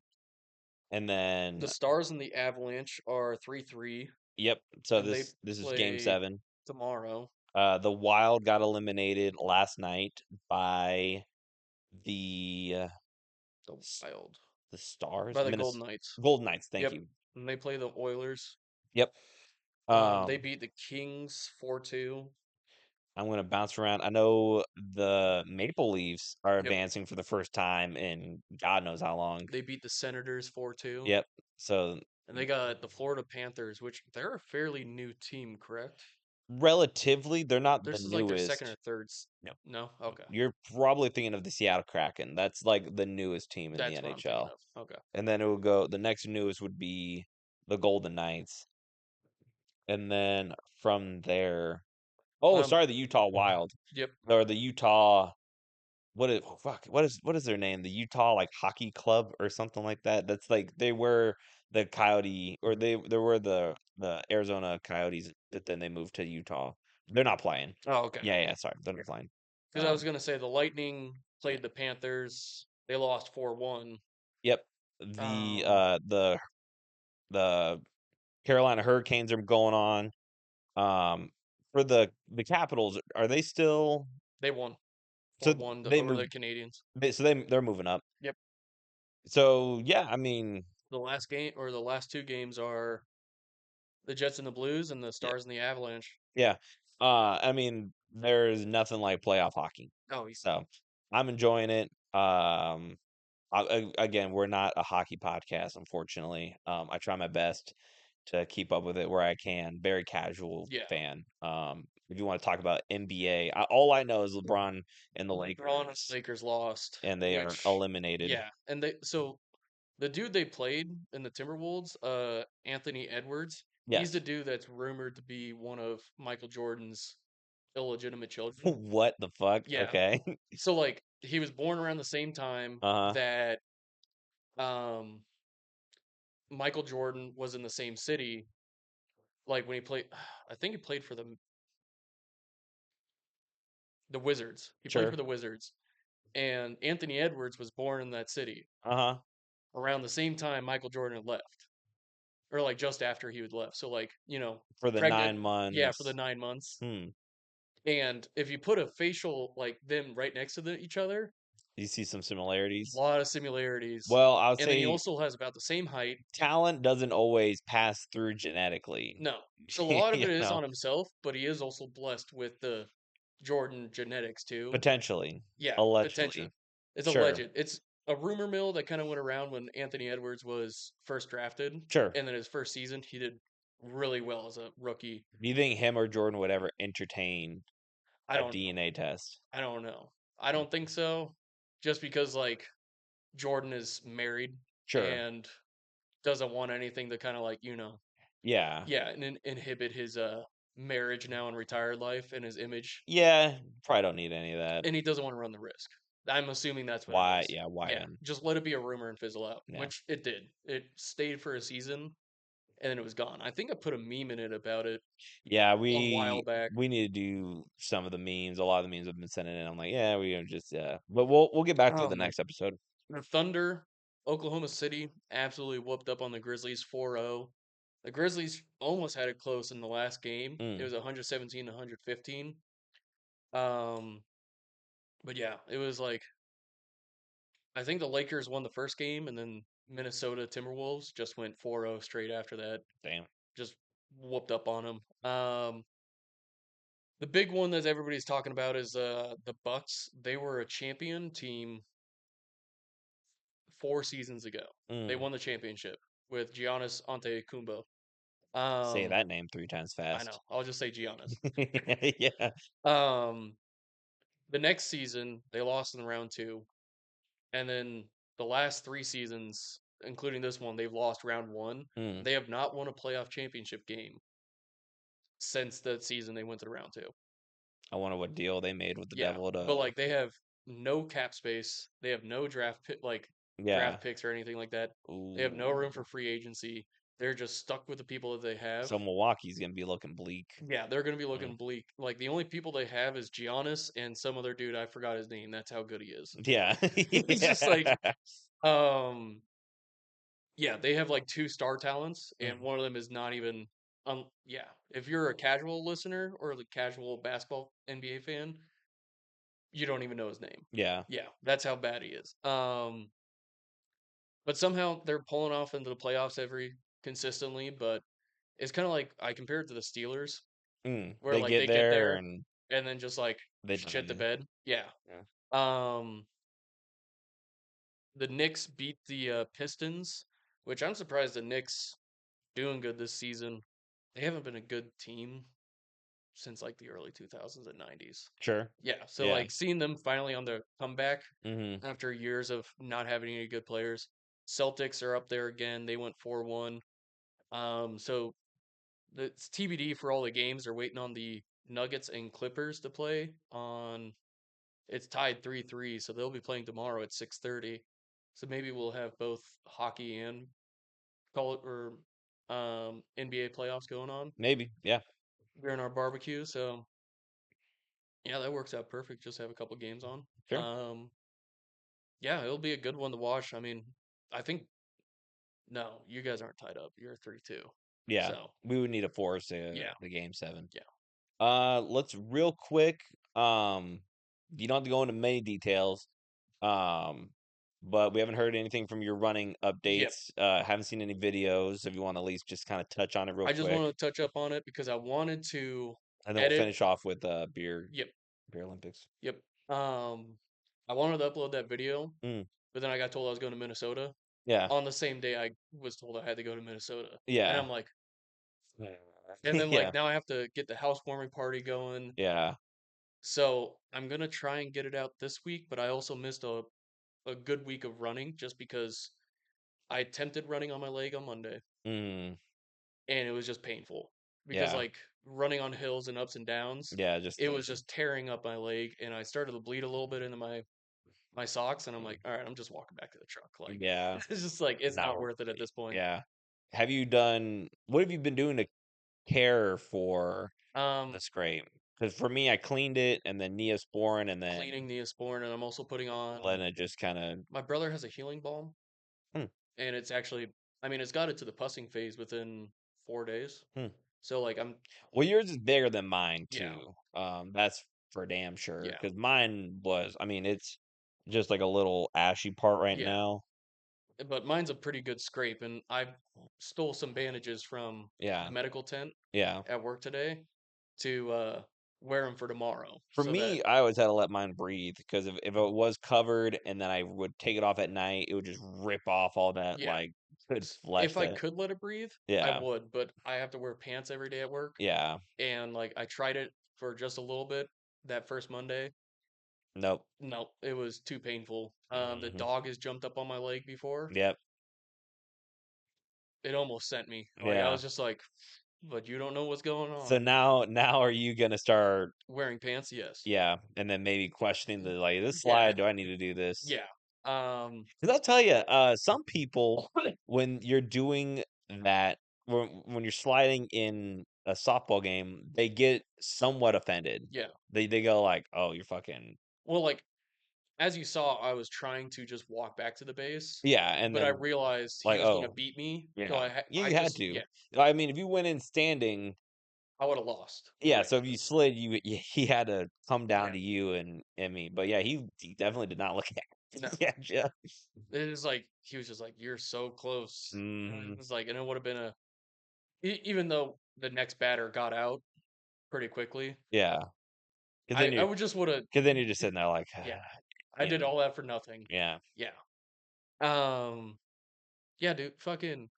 And The then Stars and the Avalanche are 3-3, yep, so and they this is game play 7. tomorrow. The Wild got eliminated last night by the The S- Wild the Stars, by the Golden Knights. Golden Knights, thank Yep. you. And they play the Oilers. Yep. They Um beat the Kings 4-2. I'm gonna bounce around. I know the Maple Leafs are Yep. advancing for the first time in God knows how long. They beat the Senators 4-2. Yep. So And they got the Florida Panthers, which they're a fairly new team, correct? relatively, they're not the This is like their second or newest. third. No, No? Okay. you're probably thinking of the Seattle Kraken. That's like the newest team in the That's what I'm thinking NHL. of. Okay. And then it will go. The next newest would be the Golden Knights, and then from there. Oh, Um, sorry, the Utah Wild yep. or the Utah. What is oh, fuck? What is their name? The Utah like hockey club or something like that. That's like they were the Coyote or they were the Arizona Coyotes, but then they moved to Utah. They're not playing. Oh, okay. Yeah, yeah. Sorry, they're not playing. Because I was gonna say the Lightning played the Panthers. They lost 4-1. Yep. Um, The Carolina Hurricanes are going on. For the Capitals, are they still? they won So 4-1 they over the moved. Canadians. They're moving up. Yep. So yeah, I mean, The last game or the last two games are the Jets and the Blues and the yeah, Stars and the Avalanche. yeah. I mean, there's nothing like playoff hockey. Oh, So I'm enjoying it. Again, we're not a hockey podcast, unfortunately. I try my best to keep up with it where I can. Very casual yeah. fan. If you want to talk about NBA, all I know is LeBron and the LeBron and Lakers, Lakers lost, and they are which eliminated. yeah, and they so the dude they played in the Timberwolves, Anthony Edwards, he's the Yes. dude that's rumored to be one of Michael Jordan's illegitimate children. What the fuck? Yeah. Okay. So like he was born around the same time Uh-huh. that um Michael Jordan was in the same city like when he played I think he played for the Wizards. He played for Sure. the Wizards and Anthony Edwards was born in that city Uh-huh. around the same time Michael Jordan had left. Or like just after he had left. So like, For the pregnant, nine yeah, for the months. 9 months. Hmm. And if you put a facial like them right next to each other, You see some a similarities? lot of similarities. Well, I would And then he say also has about the same height. talent doesn't always pass through genetically. No. So a lot of You it is know, on himself, but he is also blessed with the Jordan genetics too. potentially, Yeah, potential. allegedly. It's Sure. alleged. It's a rumor mill that kind of went around when Anthony Edwards was first drafted, Sure. and then his first season he did really well as a rookie. Do you think him or Jordan would ever entertain I a don't know. DNA test? I don't know. I don't think so. Just because like Jordan is married Sure. and doesn't want anything to kind of like, Yeah. yeah, and inhibit his marriage now and retired life and his image. Yeah. Probably don't need any of that. And he doesn't want to run the risk. I'm assuming that's what it Why? is. Yeah. Why Yeah, him? just let it be a rumor and fizzle out, Yeah. which it did. It stayed for a season and then it was gone. I think I put a meme in it about it Yeah. a while We back. we need to do some of the memes. A lot of the memes have been sending in. I'm like, yeah, we are just yeah. But we'll get back to it Oh the man. next episode. The Thunder, Oklahoma City absolutely whooped up on the Grizzlies 4-0. The Grizzlies almost had it close in the last game. It Mm, was 117 to 115. Um, but yeah, it was like I think the Lakers won the first game and then Minnesota Timberwolves just went 4-0 straight after that. damn. Just whooped up on them. The big one that everybody's talking about is the Bucks. They were a champion team 4 seasons ago. They Mm. won the championship with Giannis Antetokounmpo. Say Um, that name 3 times I know. fast. I'll just say Giannis. Yeah. Um, the next season they lost in round two, and then the last 3 seasons, including this one, they've lost round one. Mm. They have not won a playoff championship game since the season they went to round two. I wonder what deal they made with the Yeah, devil but to. like they have no cap space. They have no Yeah. draft picks or anything like that. They have no room Ooh. for free agency. They're just stuck with the people that they have. So Milwaukee's gonna be looking bleak. Yeah, they're going to be Mm. looking bleak. Like the only people they have is Giannis and some other dude. I forgot his name. That's how good he is. Yeah. It's just like, Yeah. um, yeah, they have like two star talents, and Mm. one of them is not even. Yeah, if you're a casual listener or the casual basketball NBA fan, you don't even know his name. Yeah. Yeah, that's how bad he is. But somehow they're pulling off into the playoffs every consistently. But it's kind of like I compare it to the Steelers, Mm. where They like get they get there there and and then just like they shit the die. bed. Yeah. Yeah. Um, the Knicks beat the Pistons, which I'm surprised the Knicks doing good this season. They haven't been a good team since like the early 2000s and 90s. Sure. Yeah, so Yeah. like seeing them finally on the comeback Mm-hmm. after years of not having any good players. Celtics are up there again. They went 4-1. So it's TBD for all the games. They're waiting on the Nuggets and Clippers to play on. It's tied 3-3, so they'll be playing tomorrow at 6:30. So maybe we'll have both hockey and call it or NBA playoffs going on Maybe. Yeah. during our barbecue. So yeah, that works out perfect. Just have a couple games on. Sure. Um, yeah, it'll be a good one to watch. I mean, I think no, you guys aren't tied up. You're 3-2. Yeah. So We would need a force yeah, the game seven. yeah, Let's real quick. Um, you don't have to go into many details. Um, but we haven't heard anything from your running yep. updates. Haven't seen any videos. If you want to at least just kind of touch on it real I just quick, want to touch up on it because I wanted to and then we'll edit. finish off with Yep, beer Olympics. yep. I wanted to upload that video, Mm, but then I got told I was going to Minnesota yeah, on the same day I was told I had to go to Minnesota, and yeah, I'm like, and then yeah, like now I have to get the housewarming party going. yeah. So I'm gonna try and get it out this week, but I also missed a good week of running just because I attempted running on my leg on Monday Mm, and it was just painful because yeah, like running on hills and ups and downs, yeah. Just it was just tearing up my leg and I started to bleed a little bit into my socks and I'm like, all right, I'm just walking back to the truck. Like yeah. it's just like it's Not not worth it at this point. yeah. Have you done? What have you been doing to care for Um, the scrape? Because for me, I cleaned it and then Neosporin and then cleaning Neosporin and I'm also putting on. letting it just kind of. My brother has a healing balm Hmm, and it's actually, I mean, it's got it to the pussing phase within 4 days. hmm. So like I'm, Well, yours is bigger than mine yeah, too. That's for damn sure. yeah, Because mine was, I mean, it's just like a little ashy part right yeah. now. But mine's a pretty good scrape, and I stole some bandages from the Yeah, medical tent yeah. at work today to wear them for tomorrow, For so that me, I always had to let mine breathe because if it was covered and then I would take it off at night, it would just rip off all that yeah, like good flesh if I that. could let it breathe, I Yeah, would, but I have to wear pants every day at work, yeah. and like I tried it for just a little bit that first Monday. Nope. No, it was too painful. The Hmm. dog has jumped up on my leg before. Yep. It almost sent me. Like I Yeah. was just like, but you don't know what's going So on. now are you gonna start? Wearing pants, yes. Yeah, and then maybe questioning the like this Yeah, slide. Do I need to do this? yeah. Um, Because I'll tell you, some people when you're doing that, when you're sliding in a softball game, they get somewhat offended. yeah. They go like, "Oh, you're fucking Well, like as you saw, I was trying to just walk back to the base, yeah," and but I then realized he like, was gonna "Oh, beat me, so yeah, yeah, I you had just to." yeah, I mean, if you went in standing, I would have lost. yeah. Right. So if you slid, he had to come down Yeah. to you and me. But yeah, he definitely did not look at. No. Yeah, Jeff. It is like he was just like, "You're so close." Hmm. It's like, and it would have been even though the next batter got out pretty quickly, Yeah, because I would just would have. then you're just sitting there like, Yeah, I you did know, all that for nothing. yeah. Yeah. Um. Yeah, dude. Fucking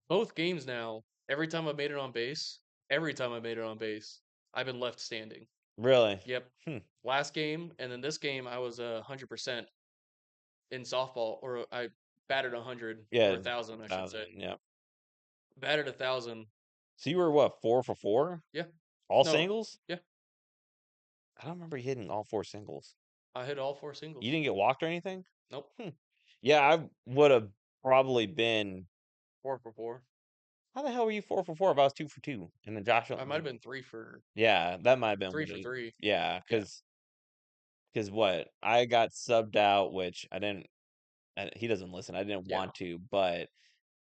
both games now. Every time I made it on base, I've been left standing. Really? Yep. Hmm. Last game, and then this game, I was 100% in softball, or I batted 100 or Yeah, 1,000, I should say. 1,000. Yeah. Batted 1,000, So you were what, 4 for 4? Yeah. All No. singles? Yeah. I don't remember hitting all 4 singles. I hit all 4 You singles. didn't get walked or anything? Nope. Hmm. Yeah, I would have probably been 4 for 4. how the hell were you 4 for 4 if I was 2 for 2? And then Josh I might have been 3 for yeah, that might have been 3 what for it 3. yeah, Yeah. because what? I got subbed out, which I didn't he doesn't listen. I didn't Yeah. want to, but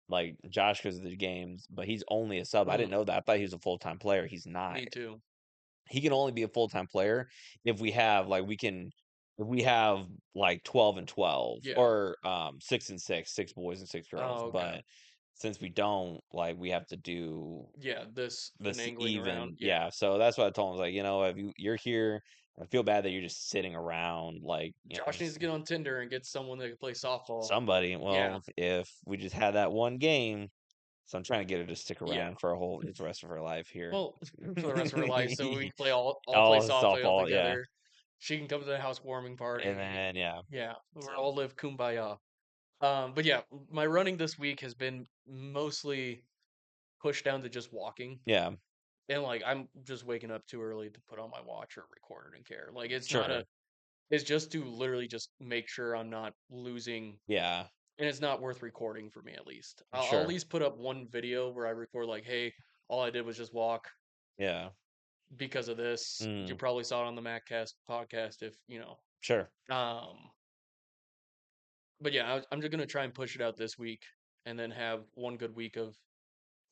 like Josh goes to the games, but he's only a sub. I didn't Mhm. know that. I thought he was a full-time player. He's not. Me too. He can only be a full-time player if we have like if we have like 12 and 12 Yeah. or 6 and 6, 6 boys and 6 girls. Oh, okay. But since we don't, like we have to do Yeah, this this finagling around. even, Yeah. yeah. So that's what I told him. I was like, if you're here, I feel bad that you're just sitting around, like, Josh needs just to get on Tinder and get someone that can play softball. somebody. Yeah. Well, if we just had that one game, so I'm trying to get her to stick Yeah. around for the rest of her life here. Well, for the rest of her life, so we can play all play Oh, softball softball, yeah. together. She can come to the housewarming And party. then yeah, Yeah, we so all live kumbaya. But yeah, my running this week has been mostly pushed down to just walking. yeah, And like I'm just waking up too early to put on my watch or record and care. Like sure, it's just to literally just make sure I'm not losing, yeah, and it's not worth recording for me at least. I'll at sure, least put up one video where I record like, hey, all I did was just walk yeah, because of this. You mm, probably saw it on the MattCast podcast if, you know. sure, But yeah, I'm just gonna try and push it out this week and then have one good week of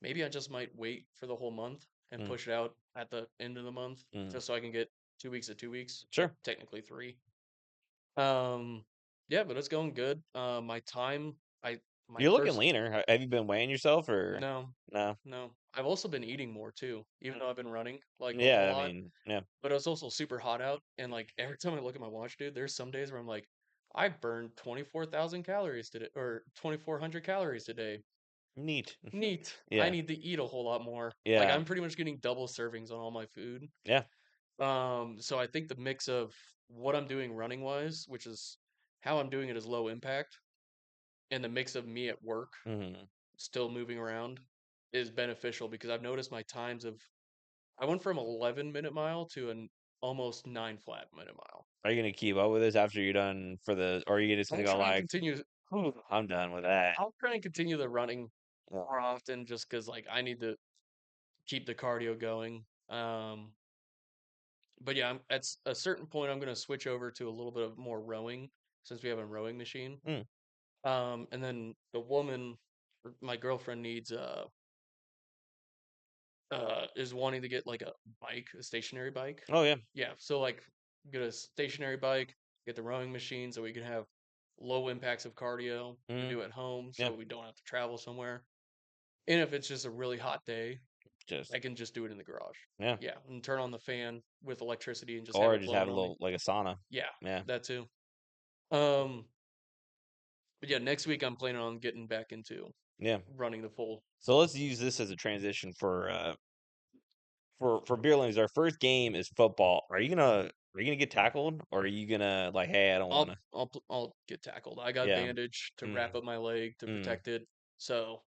maybe I just might wait for the whole month and mm, push it out at the end of the month mm, just so I can get 2 weeks of 2 weeks, but sure. technically three. Um, yeah, but it's going good. My time, I my You're looking first leaner. Have you been weighing yourself or no, no? no. I've also been eating more too, even though I've been running like a Yeah, I lot. mean, yeah, But it's also super hot out, and like every time I look at my watch, dude, there's some days where I'm like, I burned 24,000 calories today, or 2,400 calories today. neat. Neat. I Yeah, need to eat a whole lot more. Like yeah, I'm pretty much getting double servings on all my food. yeah, So I think the mix of what I'm doing running wise, which is how I'm doing it is low impact, and the mix of me at work hmm. still moving around is beneficial because I've noticed my times of I went from 11-minute mile to an almost 9 flat minute mile. Are you gonna keep up with this after you're done for the, or are you just gonna I'll go try and like, continue. I'm done with that? I'll try and continue the running Yeah. more often just because like I need to keep the cardio going. But yeah, at a certain point, I'm going to switch over to a little bit of more rowing since we have a rowing machine. Mm, And then the woman, my girlfriend needs is wanting to get like a bike, a stationary bike. oh yeah. Yeah, so like get a stationary bike, get the rowing machine so we can have low impacts of cardio to Mm, do at home yeah. so we don't have to travel somewhere. And if it's just a really hot day, Just I can just do it in the garage. yeah. Yeah, and turn on the fan with electricity and just have Or it just have blowing a on me. little like a sauna. Yeah, Yeah. that too. Um, but yeah, next week I'm planning on getting back into Yeah. running the full. So let's use this as a transition for beer lanes. Our first game is football. Are you gonna get tackled or are you gonna like, hey, I don't wanna? I'll get tackled. I got Yeah. bandage to wrap Mm, up my leg to mm, protect it. So,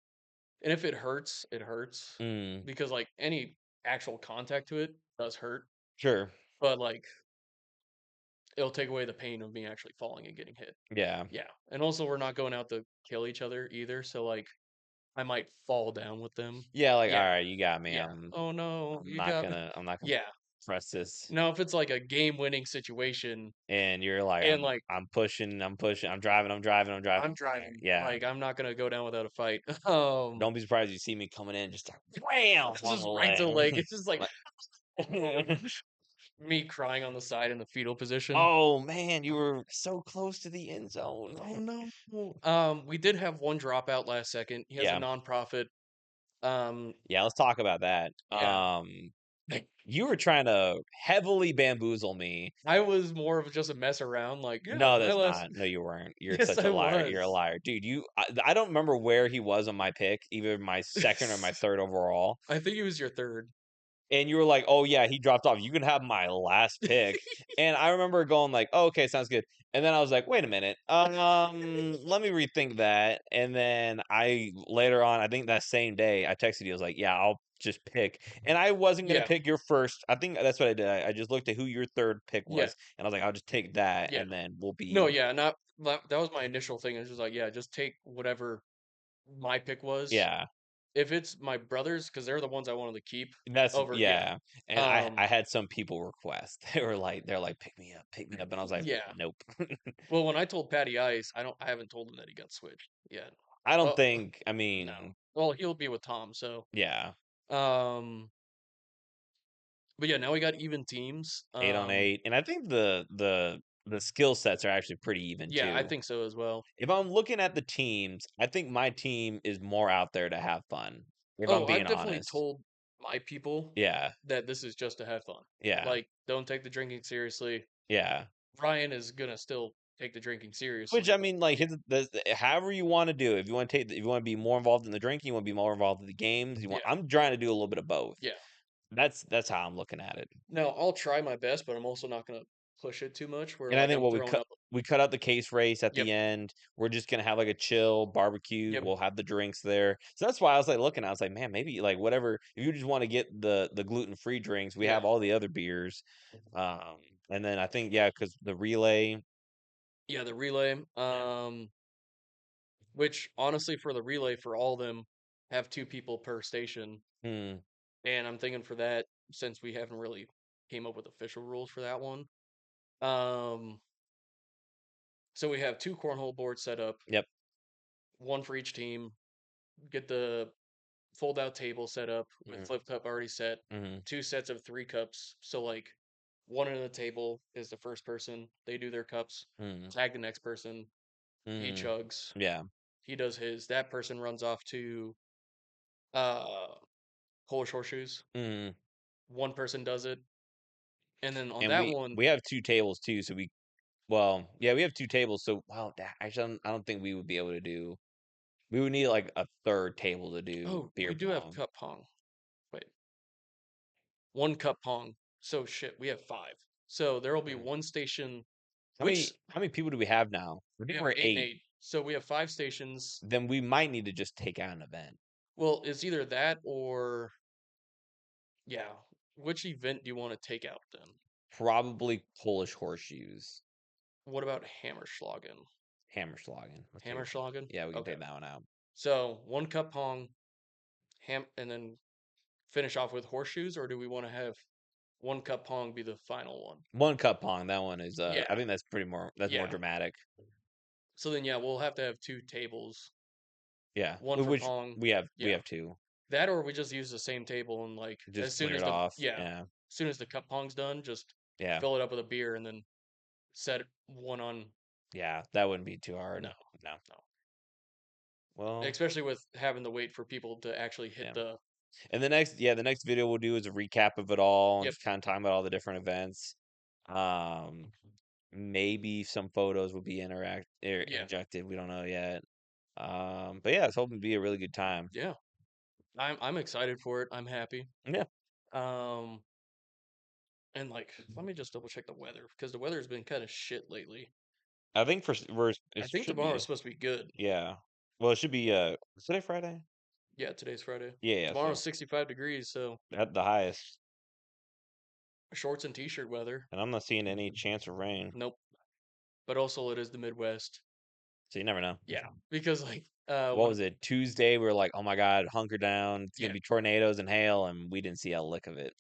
and if it hurts, it hurts mm. because like any actual contact to it does hurt, Sure. but like it'll take away the pain of me actually falling and getting hit. Yeah. Yeah, and also we're not going out to kill each other either. So like I might fall down with them. Yeah, like, all Yeah, right, you got me. yeah. Oh no, I'm you not got me. gonna I'm not gonna Yeah. press this. Now, if it's like a game-winning situation, And you're like, and like I'm pushing, I'm driving, I'm driving, I'm driving. I'm All right, driving, yeah. like I'm not gonna go down without a fight. Don't be surprised you see me coming in, just like wham It's on the just right to the leg. leg. It's just like Like, me crying on the side in the fetal position. oh man, you were so close to the end zone. Oh no. We did have one dropout last second. He has a Yeah, nonprofit. Um, yeah. Let's talk about that. yeah. You were trying to heavily bamboozle me. I was more of just a mess around. Like, yeah, No, my that's last. not. No, you weren't. You're Yes, such I a liar. You're a was. liar, dude. I don't remember where he was on my pick, either my second or my third overall. I think it was your third. And you were like, "Oh yeah, he dropped off. You can have my last pick." And I remember going like, oh, "Okay, sounds good." And then I was like, "Wait a minute. Let me rethink that." And then I later on, I think that same day, I texted you. I was like, "Yeah, just pick. And I wasn't gonna Yeah. pick your first. I think that's what I did. I just looked at who your third pick Yeah. was, and I was like, I'll just take that, Yeah. and then we'll No, be yeah, not that was my initial thing. It's just like, yeah, just take whatever my pick was. yeah. If it's my brothers, because they're the ones I wanted to keep That's over, yeah. yeah. And I Um, had some people request. They're like, pick me up, and I was like, yeah. nope. Well, when I told Patty Ice, I haven't told him that he got switched yet. I don't Oh, think. I no. mean, Well, he'll be with Tom, so yeah, um, but yeah, now we got even teams. 8 on 8, and I think the skill sets are actually pretty even Yeah, I too. think so as well. If I'm looking at the teams, I think my team is more out there to have fun, if I'm Oh, being I've definitely honest. told my people Yeah, that this is just to have fun. yeah, Like, don't take the drinking seriously. yeah. Ryan is gonna still take the drinking Which seriously, I but mean, like, yeah, however you wanna do it. If you wanna if you wanna be more involved in the drinking, you wanna be more involved in the games, yeah, I'm trying to do a little bit of both. yeah. That's how I'm looking at it. Now I'll try my best, but I'm also not gonna push it too much where And I like think I'm what throwing up. we cut out the case race at Yep, the end. We're just gonna have, like, a chill barbecue. yep, We'll have the drinks there. So that's why I was, like, looking, I was like, "Man, maybe, like, whatever if you just wanna get the gluten-free drinks, we yeah, have all the other beers." Um, and then I think, yeah, because the relay. yeah. The relay, which honestly for the relay for all of them, have two people per station, Hmm, and I'm thinking for that since we haven't really came up with official rules for that one. Um, so we have two cornhole boards set up, yep, one for each team. Get the fold out table set up with mhm, flip cup already set, mhm, two sets of three cups. So like one end of the table is the first person, they do their cups, mhm, tag the next person, he mhm. chugs, Yeah, he does his, that person runs off to uh Polish horseshoes. mhm. One person does it. And then on And that one, we have 2 tables too, so well, yeah, we have 2 tables, so wow, actually, I don't think we would be able to do we would need, like, a 3rd table to do oh, beer we do have pong. cup pong. Wait, one cup pong. So shit, we have five. So there will be Mm. one station, which How many people do we have now? I we think have we're eight and 8. eight. So we have five stations. Then we might need to just take out an event. Well, it's either that or yeah. Which event do you want to take out then? Probably Polish horseshoes. What about Hammerschlagen? Hammerschlagen. Let's take that. Hammerschlagen? Yeah, we can Okay. take that one out. So one cup pong, and then finish off with horseshoes, or do we want to have one cup pong be the final one? 1 cup pong, that one is, Yeah, I think that's more yeah. dramatic. So then yeah, we'll have to have two tables, Yeah, one for which pong. we Yeah. have 2. That or we just use the same table and like Just split it off. Yeah, as soon as the cup pong's done, just yeah, fill it up with a beer and then set one on. yeah, that wouldn't be too hard. No, No. no. Well, Especially with having to wait for people to actually hit yeah. the. And the next video we'll do is a recap of it all and Yep. just kind of talking about all the different events. Um, maybe some photos will be Yeah. injected. We don't know yet. But yeah, it's hoping to be a really good time. Yeah. I'm excited for it. I'm happy. Yeah, Um and like let me just double check the weather because the weather's been kind of shit lately. I think it I think should tomorrow is be. supposed to be good. Yeah, well, it should be. Is today Friday? Yeah, today's Friday. Yeah, yeah. Tomorrow's So 65 degrees, so at the highest, shorts and t-shirt weather. and I'm not seeing any chance of rain. Nope. But also it is the Midwest. So you never know. Yeah. Because like What when was it? Tuesday, we were like, "Oh my God, hunker down! It's gonna yeah, be tornadoes and hail," and we didn't see a lick of it.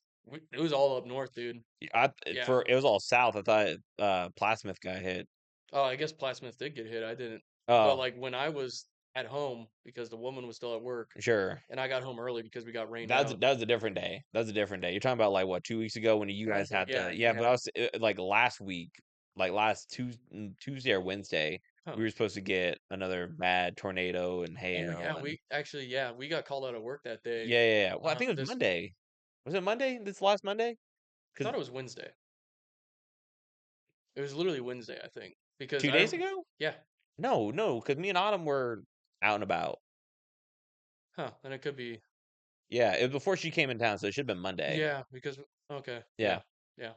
it was all up north, dude. Yeah. It was all south. I thought Plasmith got hit. Oh, I guess Plattsmouth did get hit. I didn't. But Oh, like when I was at home because the woman was still at work sure. and I got home early because we got rained out. That was a different day. That was a different day. You're talking about like what 2 weeks ago when you guys had Yeah, the yeah, but yeah. I was like last week, like Tuesday or Wednesday, Huh. we were supposed to get another bad tornado and Oh hail yeah, and we got called out of work that day. yeah, yeah, yeah. Well, I think it was This Monday. Was it Monday? This last Monday? I thought Because it was Wednesday. It was literally Wednesday, I think, because 2 days ago? yeah, No, no, because me and Autumn were out and about. huh? Then it could be Yeah, it was before she came in town, so it should have been Monday. yeah because okay Yeah, yeah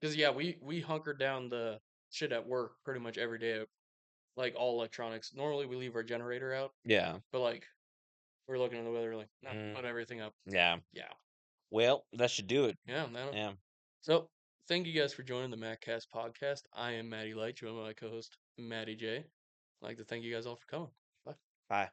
because yeah we hunkered down the shit at work pretty much every day, like all electronics. Normally we leave our generator out, yeah. but like We're looking at the weather like, no, Mm, put everything up. yeah. Yeah. Well, that should do it. Yeah, man. Yeah. So thank you guys for joining the MattCast podcast. I am Matty Light, joined by my co-host Matty J. I'd like to thank you guys all for coming. Bye. Bye.